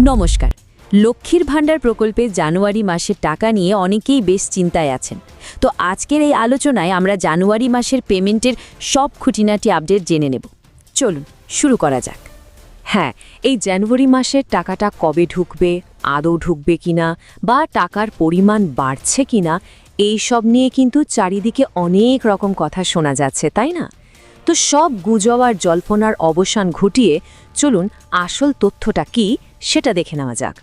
নমস্কার। লক্ষ্মীর ভাণ্ডার প্রকল্পে জানুয়ারি মাসের টাকা নিয়ে অনেকেই বেশ চিন্তায় আছেন। তো আজকের এই আলোচনায় আমরা জানুয়ারি মাসের পেমেন্টের সব খুঁটিনাটি আপডেট জেনে নেব। চলুন শুরু করা যাক। হ্যাঁ, এই জানুয়ারি মাসের টাকাটা কবে ঢুকবে, আদৌ ঢুকবে কিনা, বা টাকার পরিমাণ বাড়ছে কিনা, এই সব নিয়ে কিন্তু চারিদিকে অনেক রকম কথা শোনা যাচ্ছে, তাই না? তো সব গুজব আর জল্পনার অবসান ঘটিয়ে চলুন আসল তথ্যটা কি সেটা দেখে নেওয়া যাক।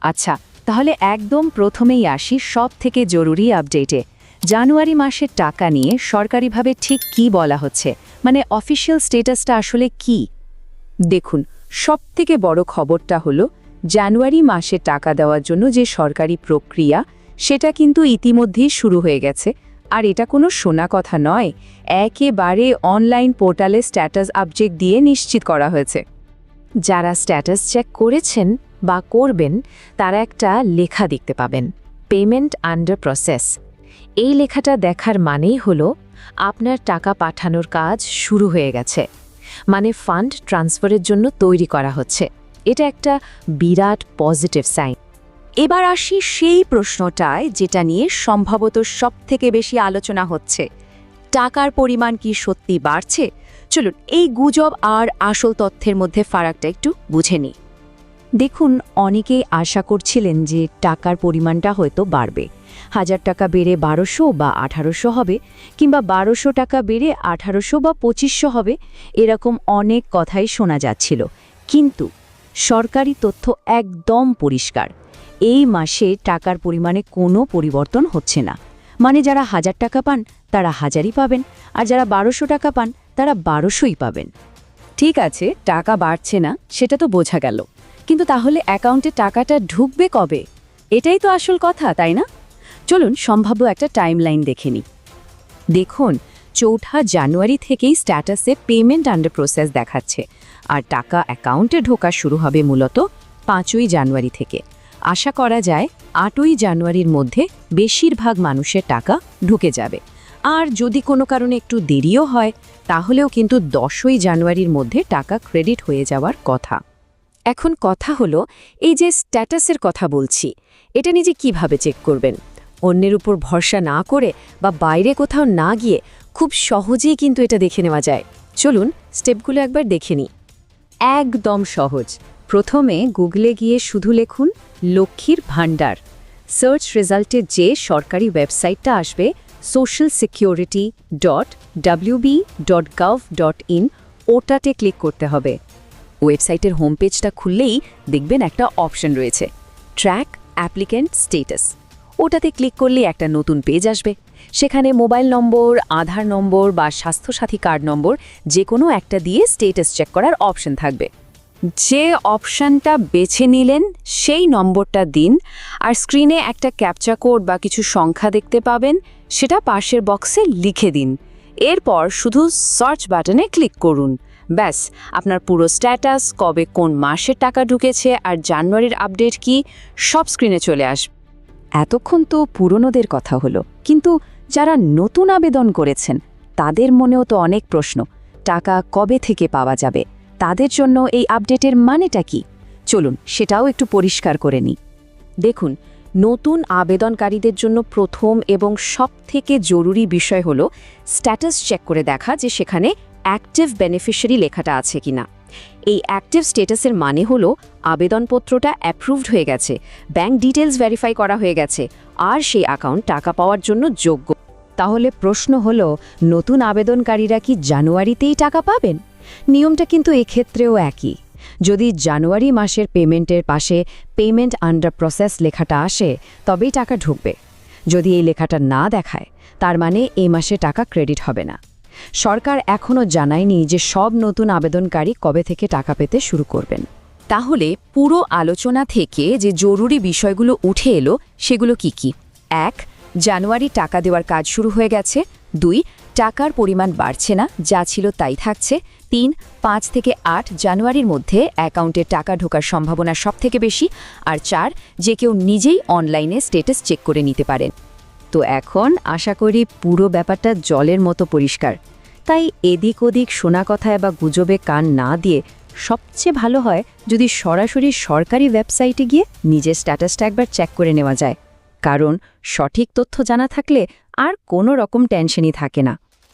আচ্ছা, তাহলে একদম প্রথমেই আসি সব থেকে জরুরি আপডেটে। জানুয়ারি মাসের টাকা নিয়ে সরকারিভাবে ঠিক কি বলা হচ্ছে, মানে অফিসিয়াল স্ট্যাটাসটা আসলে কি? দেখুন, সবথেকে বড় খবরটা হলো জানুয়ারি মাসে টাকা দেওয়ার জন্য যে সরকারি প্রক্রিয়া, সেটা কিন্তু ইতিমধ্যেই শুরু হয়ে গেছে। আর এটা কোনো শোনা কথা নয়, একেবারে অনলাইন পোর্টালে স্ট্যাটাস আপডেট দিয়ে নিশ্চিত করা হয়েছে। যারা স্ট্যাটাস চেক করেছেন বা করবেন তারা একটা লেখা দেখতে পাবেন, পেমেন্ট আন্ডার প্রসেস। এই লেখাটা দেখার মানেই হলো আপনার টাকা পাঠানোর কাজ শুরু হয়ে গেছে, মানে ফান্ড ট্রান্সফারের জন্য তৈরি করা হচ্ছে। এটা একটা বিরাট পজিটিভ সাইন। এবার আসি সেই প্রশ্নটায় যেটা নিয়ে সম্ভবত সবথেকে বেশি আলোচনা হচ্ছে, টাকার পরিমাণ কি সত্যি বাড়ছে? চলুন এই গুজব আর আসল তথ্যের মধ্যে ফারাকটা একটু বুঝে নিই। দেখুন, অনেকেই আশা করছিলেন যে টাকার পরিমাণটা হয়তো বাড়বে। 1000 টাকা বেড়ে 1200 বা 1800 হবে, কিংবা 1200 টাকা বেড়ে 1800 বা 2500 হবে, এরকম অনেক কথাই শোনা যাচ্ছিল। কিন্তু সরকারি তথ্য একদম পরিষ্কার। এই মাসে টাকার পরিমাণে কোনো পরিবর্তন হচ্ছে না। মানে যারা 1000 টাকা পান তারা 1000ই পাবেন, আর যারা 1200 টাকা পান তারা 1200ই পাবেন। ঠিক আছে, টাকা বাড়ছে না সেটা তো বোঝা গেল, কিন্তু তাহলে অ্যাকাউন্টে টাকাটা ঢুকবে কবে? এটাই তো আসল কথা, তাই না? চলুন সম্ভাব্য একটা টাইমলাইন দেখে নিই। দেখুন, 4 জানুয়ারি থেকেই স্ট্যাটাসে পেমেন্ট আন্ডার প্রসেস দেখাচ্ছে, আর টাকা অ্যাকাউন্টে ঢোকা শুরু হবে মূলত 5 জানুয়ারি থেকে। আশা করা যায় 8 জানুয়ারির মধ্যে বেশিরভাগ মানুষের টাকা ঢুকে যাবে। আর যদি কোনো কারণে একটু দেরিও হয় তাহলেও কিন্তু 10 জানুয়ারির মধ্যে টাকা ক্রেডিট হয়ে যাওয়ার কথা। এখন কথা হলো, এই যে স্ট্যাটাসের কথা বলছি, এটা নিজে কিভাবে চেক করবেন? অন্যের উপর ভরসা না করে বা বাইরে কোথাও না গিয়ে খুব সহজেই কিন্তু এটা দেখে নেওয়া যায়। চলুন স্টেপগুলো একবার দেখে নিই। একদম সহজ। প্রথমে গুগলে গিয়ে শুধু লিখুন লক্ষ্মীর ভাণ্ডার। সার্চ রেজাল্টে যে সরকারি ওয়েবসাইটটা আসবে socialsecurity.wb.gov.in, ওটাতে ক্লিক করতে হবে। ওয়েবসাইটের হোম পেজটা খুললেই দেখবেন একটা অপশন রয়েছে, ট্র্যাক অ্যাপ্লিক্যান্ট স্ট্যাটাস। ওটাতে ক্লিক করলে একটা নতুন পেজ আসবে। সেখানে মোবাইল নম্বর, আধার নম্বর বা স্বাস্থ্যসাথী কার্ড নম্বর যে কোনো একটা দিয়ে স্ট্যাটাস চেক করার অপশন থাকবে। যে অপশানটা বেছে নিলেন সেই নম্বরটা দিন, আর স্ক্রিনে একটা ক্যাপচা কোড বা কিছু সংখ্যা দেখতে পাবেন, সেটা পাশের বক্সে লিখে দিন। এরপর শুধু সার্চ বাটনে ক্লিক করুন। ব্যাস, আপনার পুরো স্ট্যাটাস, কবে কোন মাসের টাকা ঢুকেছে আর জানুয়ারির আপডেট কি, সব স্ক্রিনে চলে আসবে। এতক্ষণ তো পুরনোদের কথা হলো, কিন্তু যারা নতুন আবেদন করেছেন তাদের মনেও তো অনেক প্রশ্ন। টাকা কবে থেকে পাওয়া যাবে? তাদের জন্য এই আপডেটের মানেটা কি? চলুন সেটাও একটু পরিষ্কার করে নিই। দেখুন, নতুন আবেদনকারীদের জন্য প্রথম এবং সবথেকে জরুরি বিষয় হলো স্ট্যাটাস চেক করে দেখা যে সেখানে অ্যাক্টিভ বেনিফিশিয়ারি লেখাটা আছে কিনা। এই অ্যাক্টিভ স্ট্যাটাসের মানে হলো আবেদনপত্রটা অ্যাপ্রুভড হয়ে গেছে, ব্যাংক ডিটেলস ভেরিফাই করা হয়ে গেছে, আর সেই অ্যাকাউন্ট টাকা পাওয়ার জন্য যোগ্য। তাহলে প্রশ্ন হলো, নতুন আবেদনকারীরা কি জানুয়ারিতেই টাকা পাবেন? নিয়মটা কিন্তু এক্ষেত্রেও একই। যদি জানুয়ারি মাসের পেমেন্টের পাশে পেমেন্ট আন্ডার প্রসেস লেখাটা আসে তবেই টাকা ঢুকবে। যদি এই লেখাটা না দেখায় তার মানে এই মাসে টাকা ক্রেডিট হবে না। সরকার এখনও জানায়নি যে সব নতুন আবেদনকারী কবে থেকে টাকা পেতে শুরু করবেন। তাহলে পুরো আলোচনা থেকে যে জরুরি বিষয়গুলো উঠে এলো সেগুলো কি কি? 1, জানুয়ারি টাকা দেওয়ার কাজ শুরু হয়ে গেছে। 2, টাকার পরিমাণ বাড়ছে না, যা ছিল তাই থাকছে। 3, 5 থেকে 8 জানুয়ারির মধ্যে অ্যাকাউন্টে টাকা ঢোকার সম্ভাবনা সবথেকে বেশি। আর 4, যে কেউ নিজেই অনলাইনে স্ট্যাটাস চেক করে নিতে পারেন। তো এখন আশা করি পুরো ব্যাপারটা জলের মতো পরিষ্কার। তাই এদিক ওদিক শোনা কথায় বা গুজবে কান না দিয়ে সবচেয়ে ভালো হয় যদি সরাসরি সরকারি ওয়েবসাইটে গিয়ে নিজের স্ট্যাটাসটা একবার চেক করে নেওয়া যায়, কারণ সঠিক তথ্য জানা থাকলে আর কোনো রকম টেনশনই থাকে না।